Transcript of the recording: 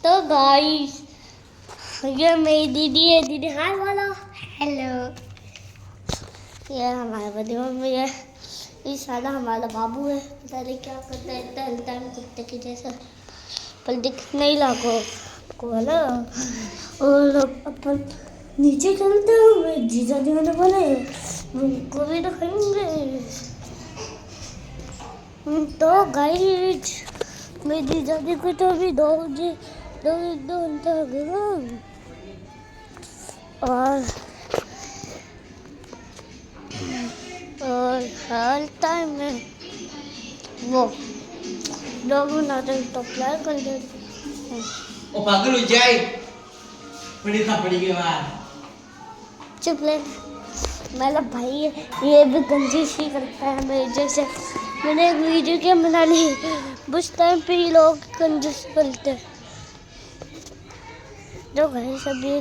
तो गाइस ये मेरी दीदी है। दीदी हाय बोलो। हेलो। ये हमारे बड़ी मम्मी है। ये साला हमारा बाबू है। पता नहीं क्या करता है, टहलता है कुत्ते की जैसा, पर दिख नहीं लागो को ना। और अपन नीचे चलते हुए जीजा जी ने बोले उनको भी दिखाएंगे। तो गाइस मेरी जीजा जी को तो अभी दो घंटा हो गया। और हर टाइम में वो लोग नाटक तो प्लान कर देते। ओ पागल हो जाए बड़ी थप्पड़ी के बाद। चुप ले। मतलब भाई ये भी गंजी सी करता है मेरे जैसे। मैंने एक वीडियो क्या बना ली, उस टाइम पे ये लोग कंजूस करते हैं। जो भाई सभी